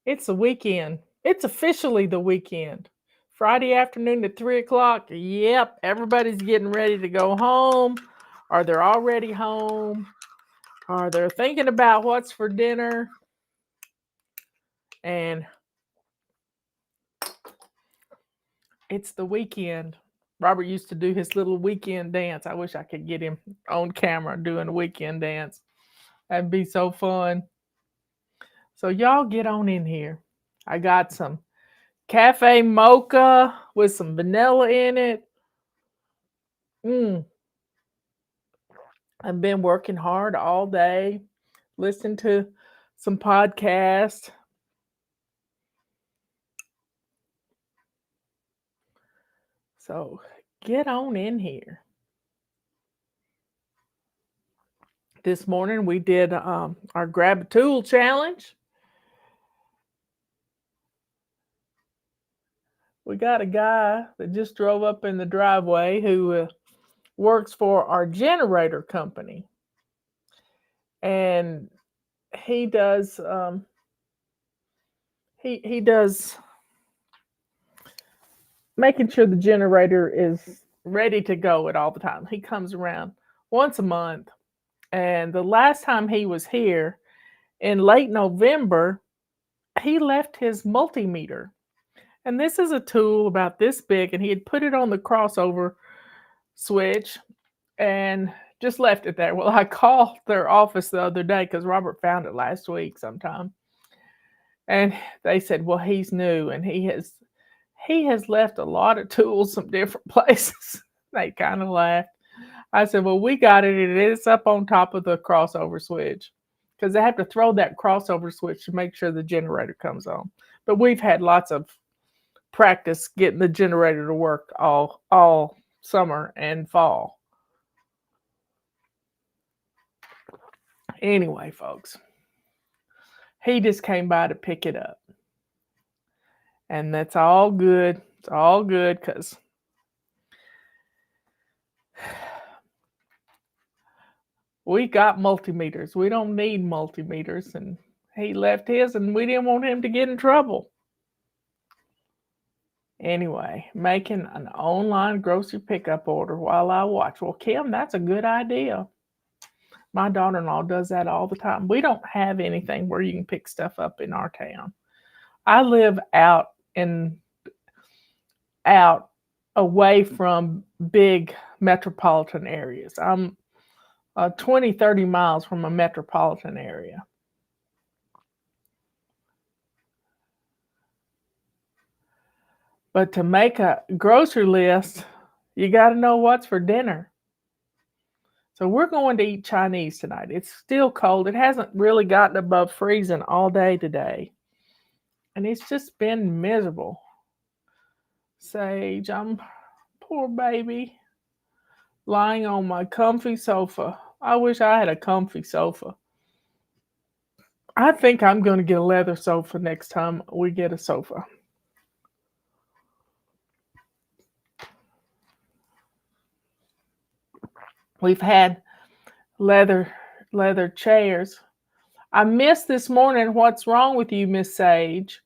It's the weekend. It's officially the weekend. Friday afternoon at 3 o'clock. Yep, everybody's getting ready to go home, or they're already home, or they're thinking about what's for dinner. And it's the weekend. Robert used to do his little weekend dance. I wish I could get him on camera doing a weekend dance. That'd be so fun. So, y'all get on in here. I got some cafe mocha with some vanilla in it. Mm, I've been working hard all day, listening to some podcasts. So get on in here. This morning we did our grab a tool challenge. We got a guy that just drove up in the driveway who works for our generator company, and he does he does making sure the generator is ready to go at all the time. He comes around once a month, and the last time he was here in late November, he left his multimeter. And this is a tool about this big, and he had put it on the crossover switch and just left it there. Well, I called their office the other day because Robert found it last week sometime. And they said, well, he's new and he has left a lot of tools some different places. They kind of laughed. I said, well, we got it. It is up on top of the crossover switch because they have to throw that crossover switch to make sure the generator comes on. But we've had lots of practice getting the generator to work all summer and fall. Anyway, folks, he just came by to pick it up. And that's all good. It's all good because we got multimeters. We don't need multimeters. And he left his, and we didn't want him to get in trouble. Anyway, making an online grocery pickup order while I watch. Well, Kim, that's a good idea. My daughter-in-law does that all the time. We don't have anything where you can pick stuff up in our town. I live out away from big metropolitan areas. I'm 20, 30 miles from a metropolitan area. But to make a grocery list, you got to know what's for dinner. So we're going to eat Chinese tonight. It's still cold. It hasn't really gotten above freezing all day today. And it's just been miserable. Sage, I'm poor baby, lying on my comfy sofa. I wish I had a comfy sofa. I think I'm going to get a leather sofa next time we get a sofa. We've had leather chairs. I missed this morning. What's wrong with you, Miss Sage?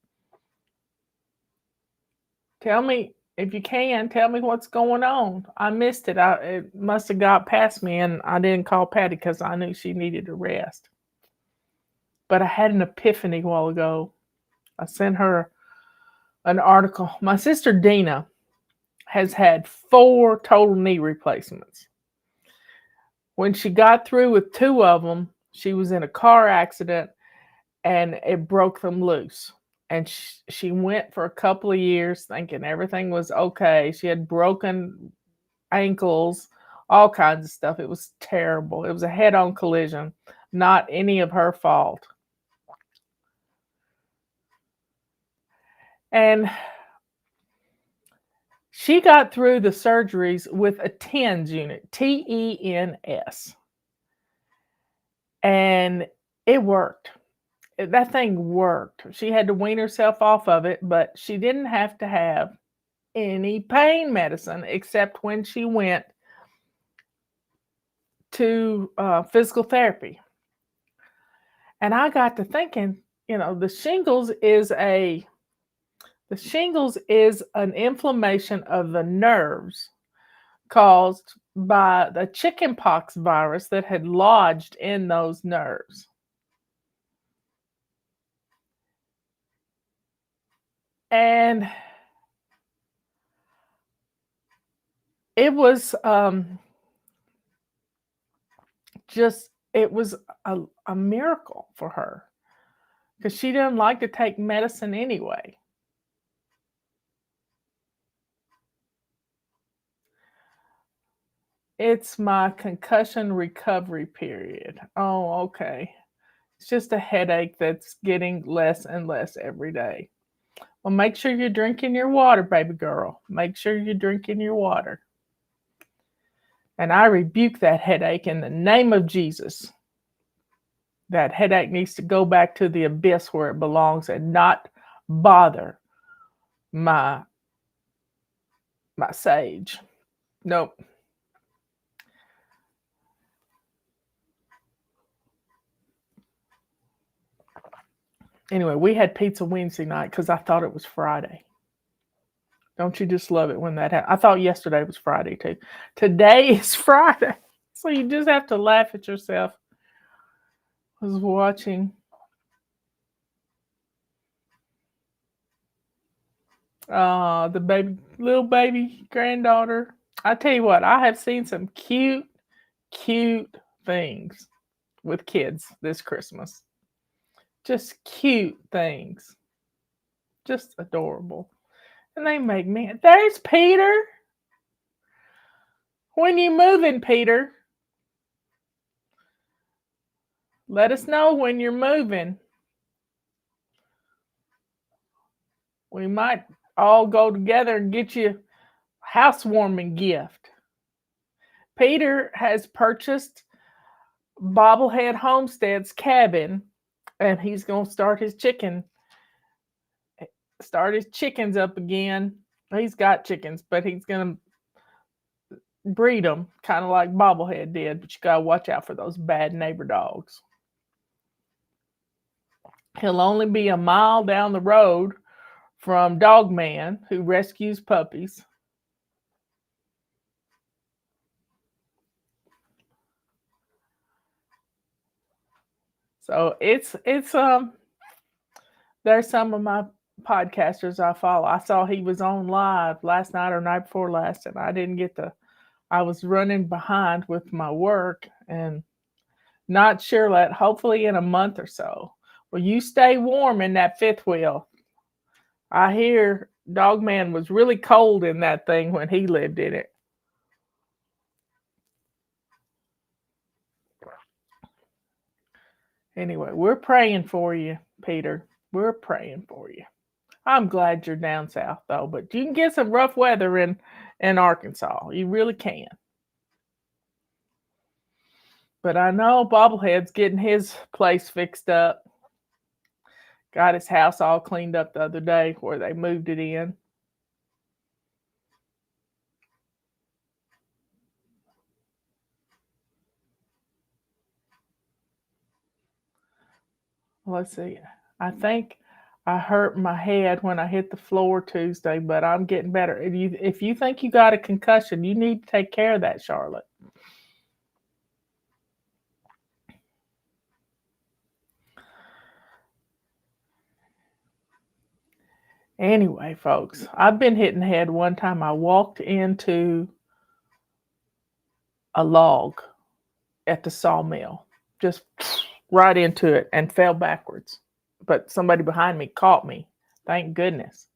Tell me, if you can, tell me what's going on. I missed it. It must have got past me, and I didn't call Patty because I knew she needed a rest. But I had an epiphany a while ago. I sent her an article. My sister Dina has had 4 total knee replacements. When she got through with 2 of them, she was in a car accident and it broke them loose. And she went for a couple of years thinking everything was okay. She had broken ankles, all kinds of stuff. It was terrible. It was a head-on collision, not any of her fault. And she got through the surgeries with a TENS unit, TENS. And it worked. That thing worked. She had to wean herself off of it, but she didn't have to have any pain medicine except when she went to physical therapy. And I got to thinking, the shingles is an inflammation of the nerves caused by the chickenpox virus that had lodged in those nerves. And it was it was a miracle for her because she didn't like to take medicine anyway. It's my concussion recovery period. Oh, okay. It's just a headache that's getting less and less every day. Well, make sure you're drinking your water, baby girl. Make sure you're drinking your water. And I rebuke that headache in the name of Jesus. That headache needs to go back to the abyss where it belongs and not bother my sage. Nope. Anyway, we had pizza Wednesday night because I thought it was Friday. Don't you just love it when that happens? I thought yesterday was Friday too. Today is Friday. So you just have to laugh at yourself. I was watching the little baby granddaughter. I tell you what, I have seen some cute things with kids this Christmas. Just cute things. Just adorable. And they make me. There's Peter. When you moving, Peter? Let us know when you're moving. We might all go together and get you a housewarming gift. Peter has purchased Bobblehead Homestead's cabin, and he's going to start his chickens up again. He's got chickens, but he's going to breed them kind of like Bobblehead did, but you got to watch out for those bad neighbor dogs. He'll only be a mile down the road from Dogman, who rescues puppies. So it's there's some of my podcasters I follow. I saw he was on live last night or night before last, and I didn't get to. I was running behind with my work and not sure that hopefully in a month or so. Well, you stay warm in that fifth wheel. I hear Dogman was really cold in that thing when he lived in it. Anyway, we're praying for you, Peter. We're praying for you. I'm glad you're down south though, but you can get some rough weather in Arkansas. You really can. But I know Bobblehead's getting his place fixed up. Got his house all cleaned up the other day where they moved it in. Let's see. I think I hurt my head when I hit the floor Tuesday, but I'm getting better. If you think you got a concussion, you need to take care of that, Charlotte. Anyway, folks, I've been hit in the head one time. I walked into a log at the sawmill, just right into it and fell backwards. But somebody behind me caught me. Thank goodness.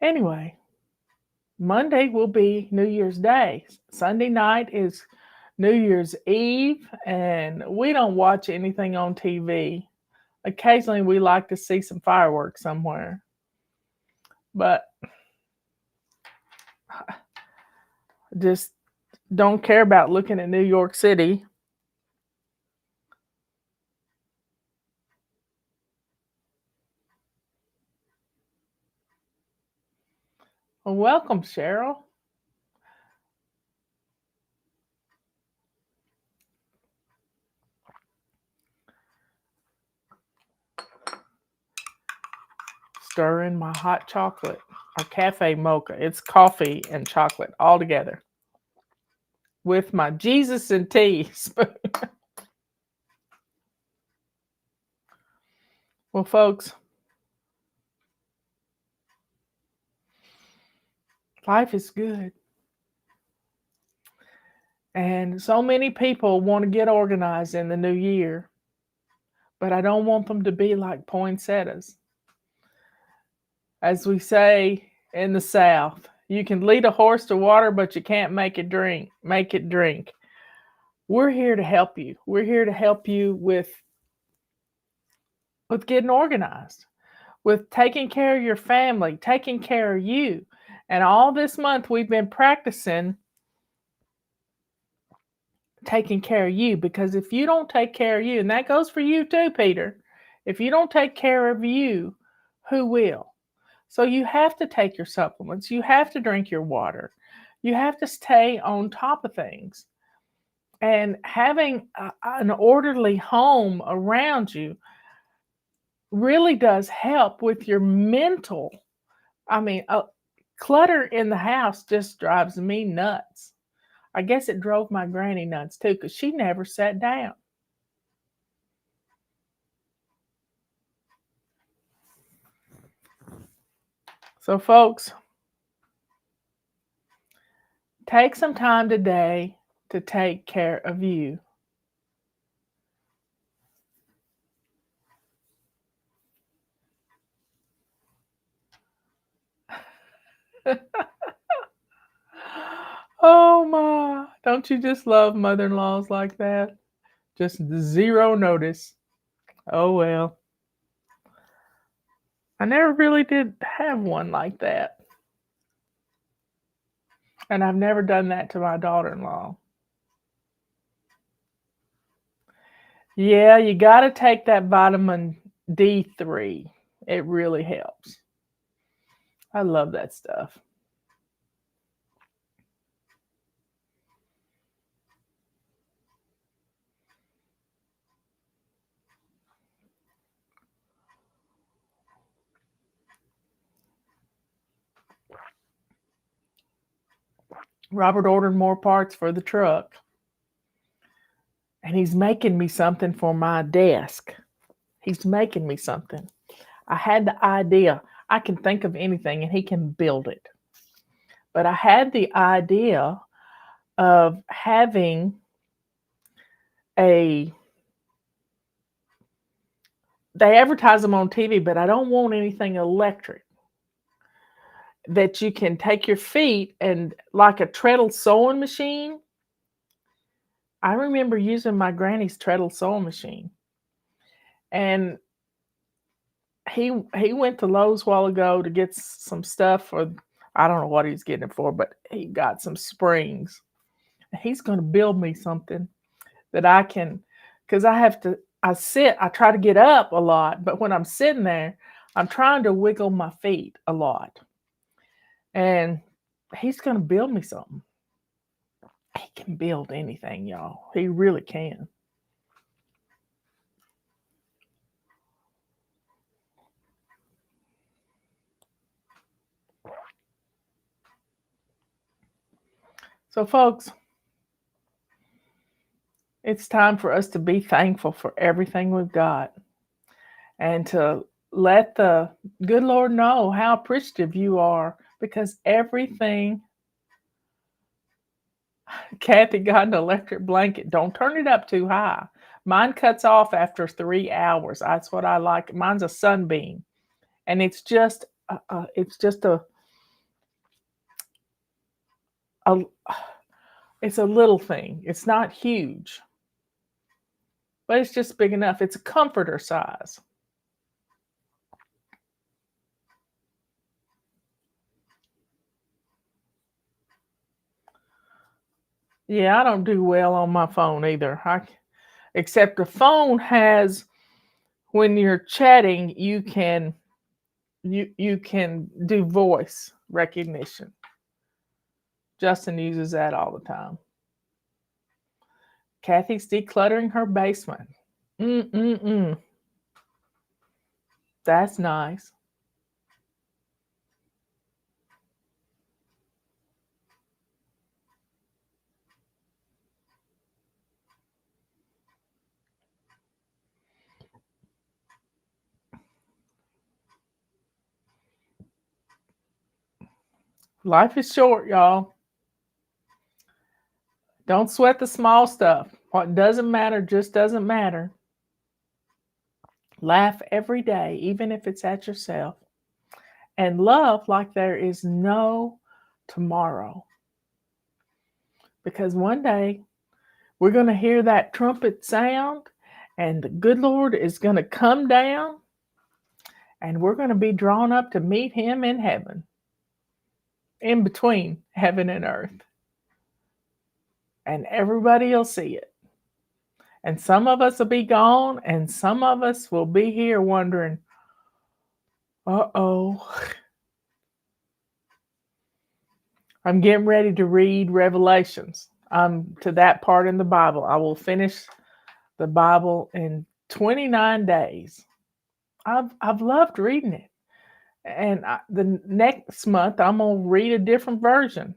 Anyway, Monday will be New Year's Day. Sunday night is New Year's Eve, and we don't watch anything on TV. Occasionally, we like to see some fireworks somewhere. But just don't care about looking at New York City. Well, welcome, Cheryl. stir in my hot chocolate or cafe mocha. It's coffee and chocolate all together with my Jesus and tea spoon. Well, folks, life is good. And so many people want to get organized in the new year, but I don't want them to be like poinsettias. As we say in the South, you can lead a horse to water, but you can't make it drink. We're here to help you. We're here to help you with getting organized, with taking care of your family, taking care of you. And all this month we've been practicing taking care of you, because if you don't take care of you, and that goes for you too, Peter, if you don't take care of you, who will? So you have to take your supplements, you have to drink your water, you have to stay on top of things. And having an orderly home around you really does help with your mental. I mean, clutter in the house just drives me nuts. I guess it drove my granny nuts too, because she never sat down. So, folks, take some time today to take care of you. Oh my, don't you just love mother-in-laws like that? Just zero notice. Oh well. I never really did have one like that. And I've never done that to my daughter-in-law. Yeah, you got to take that vitamin D3. It really helps. I love that stuff. Robert ordered more parts for the truck, and he's making me something for my desk. He's making me something. I had the idea. I can think of anything, and he can build it. But I had the idea of having a, they advertise them on TV, but I don't want anything electric, that you can take your feet and like a treadle sewing machine. I remember using my granny's treadle sewing machine. And he went to Lowe's a while ago to get some stuff for, I don't know what he's getting it for, but he got some springs. He's going to build me something that I can, because I try to get up a lot, but when I'm sitting there, I'm trying to wiggle my feet a lot. And he's going to build me something. He can build anything, y'all. He really can. So, folks, it's time for us to be thankful for everything we've got, and to let the good Lord know how appreciative you are, because everything. Kathy got an electric blanket. Don't turn it up too high. Mine cuts off after 3 hours. That's what I like. Mine's a Sunbeam, and it's just a it's a little thing. It's not huge, but it's just big enough. It's a comforter size. Yeah, I don't do well on my phone either. Except the phone has, when you're chatting, you can do voice recognition. Justin uses that all the time. Kathy's decluttering her basement. Mm-mm-mm. That's nice. Life is short, y'all. Don't sweat the small stuff. What doesn't matter just doesn't matter. Laugh every day, even if it's at yourself. And love like there is no tomorrow. Because one day we're going to hear that trumpet sound, and the good Lord is going to come down, and we're going to be drawn up to meet him in heaven, in between heaven and earth. And everybody will see it. And some of us will be gone, and some of us will be here wondering, uh-oh. I'm getting ready to read Revelations. I'm to that part in the Bible. I will finish the Bible in 29 days. I've loved reading it. And the next month, I'm going to read a different version.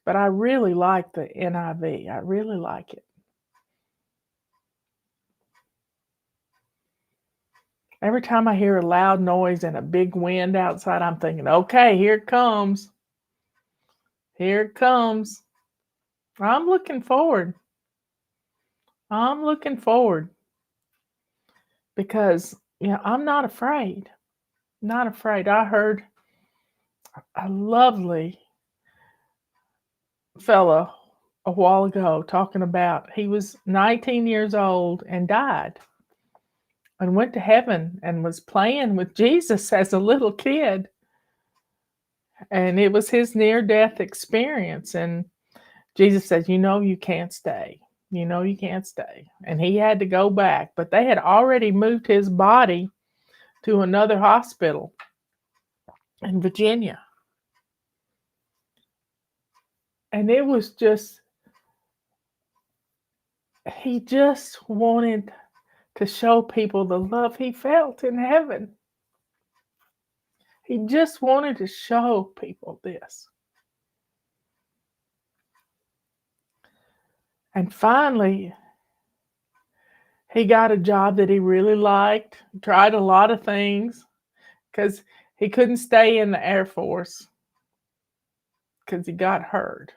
But I really like the NIV. I really like it. Every time I hear a loud noise and a big wind outside, I'm thinking, okay, here it comes. Here it comes. I'm looking forward. I'm looking forward. Because, I'm not afraid. Not afraid. I heard a lovely fella a while ago talking about he was 19 years old and died and went to heaven and was playing with Jesus as a little kid. And it was his near-death experience. And Jesus said, you can't stay. You can't stay. And he had to go back. But they had already moved his body to another hospital in Virginia. And it was just, he just wanted to show people the love he felt in heaven. He just wanted to show people this. And finally, he got a job that he really liked, tried a lot of things, because he couldn't stay in the Air Force because he got hurt.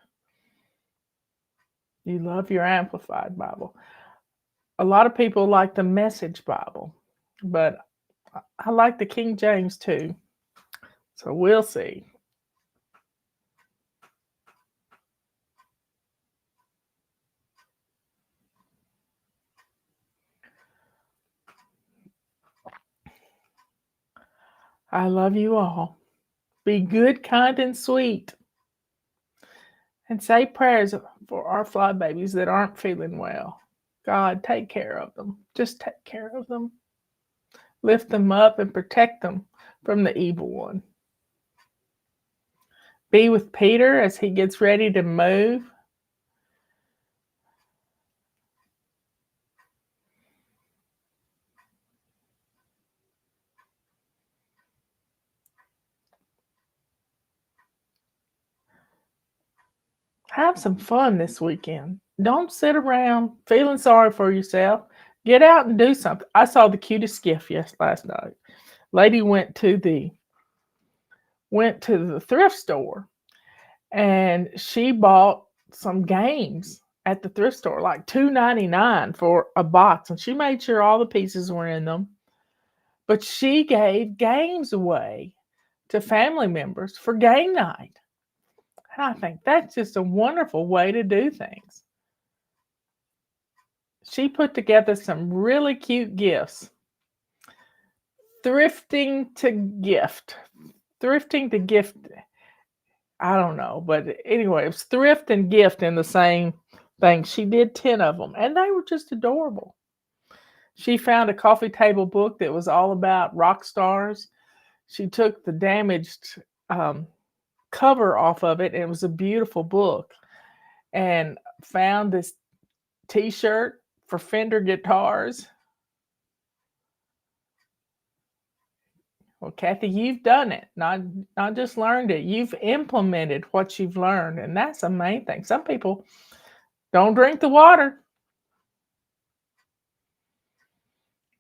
You love your Amplified Bible. A lot of people like the Message Bible, but I like the King James too. So we'll see. I love you all. Be good, kind, and sweet. And say prayers for our fly babies that aren't feeling well. God, take care of them. Just take care of them. Lift them up and protect them from the evil one. Be with Peter as he gets ready to move. Have some fun this weekend. Don't sit around feeling sorry for yourself. Get out and do something. I saw the cutest gift last night. Lady went to the thrift store and she bought some games at the thrift store, like $2.99 for a box, and she made sure all the pieces were in them. But she gave games away to family members for game night. And I think that's just a wonderful way to do things. She put together some really cute gifts. Thrifting to gift. Thrifting to gift. I don't know. But anyway, it was thrift and gift in the same thing. She did 10 of them, and they were just adorable. She found a coffee table book that was all about rock stars. She took the damaged cover off of it, and it was a beautiful book, and found this t-shirt for Fender guitars. Well, Kathy, you've done it, not just learned it. You've implemented what you've learned, and that's the main thing. Some people don't drink the water.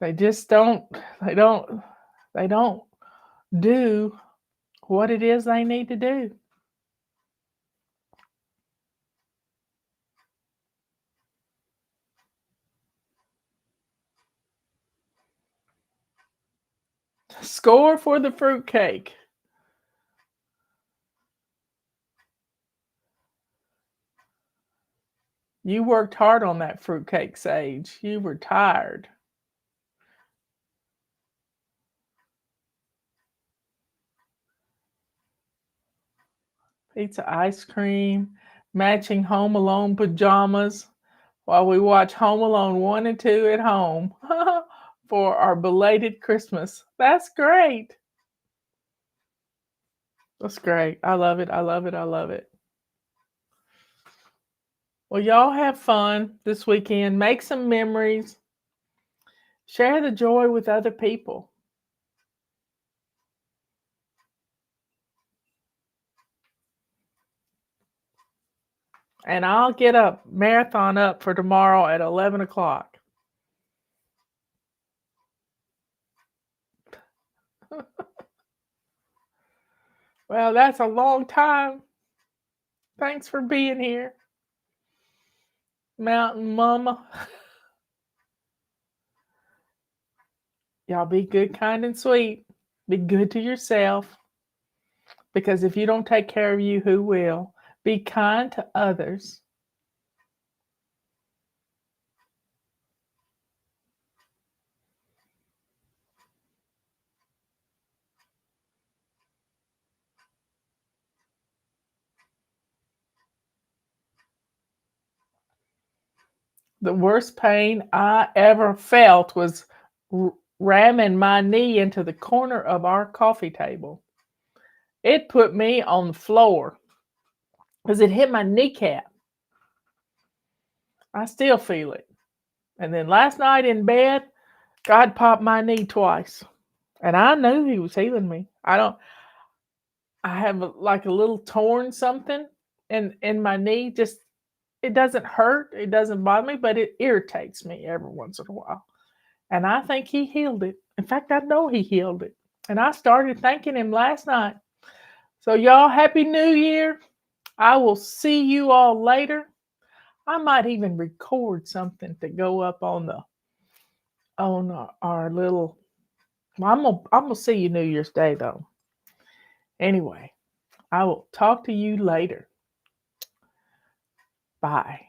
They just don't. They don't do what it is they need to do. Score for the fruitcake. You worked hard on that fruitcake, Sage. You were tired. Pizza ice cream, matching Home Alone pajamas while we watch Home Alone 1 and 2 at home for our belated Christmas. That's great. That's great. I love it. I love it. I love it. Well, y'all have fun this weekend. Make some memories. Share the joy with other people. And I'll get a marathon up for tomorrow at 11 o'clock. Well, that's a long time. Thanks for being here, Mountain Mama. Y'all be good, kind, and sweet. Be good to yourself. Because if you don't take care of you, who will? Be kind to others. The worst pain I ever felt was ramming my knee into the corner of our coffee table. It put me on the floor because it hit my kneecap. I still feel it. And then last night in bed, God popped my knee twice. And I knew he was healing me. I have like a little torn something in my knee. Just, it doesn't hurt. It doesn't bother me, but it irritates me every once in a while. And I think he healed it. In fact, I know he healed it. And I started thanking him last night. So y'all, happy new year. I will see you all later. I might even record something to go up on our little. I'm gonna see you New Year's Day though. Anyway, I will talk to you later. Bye.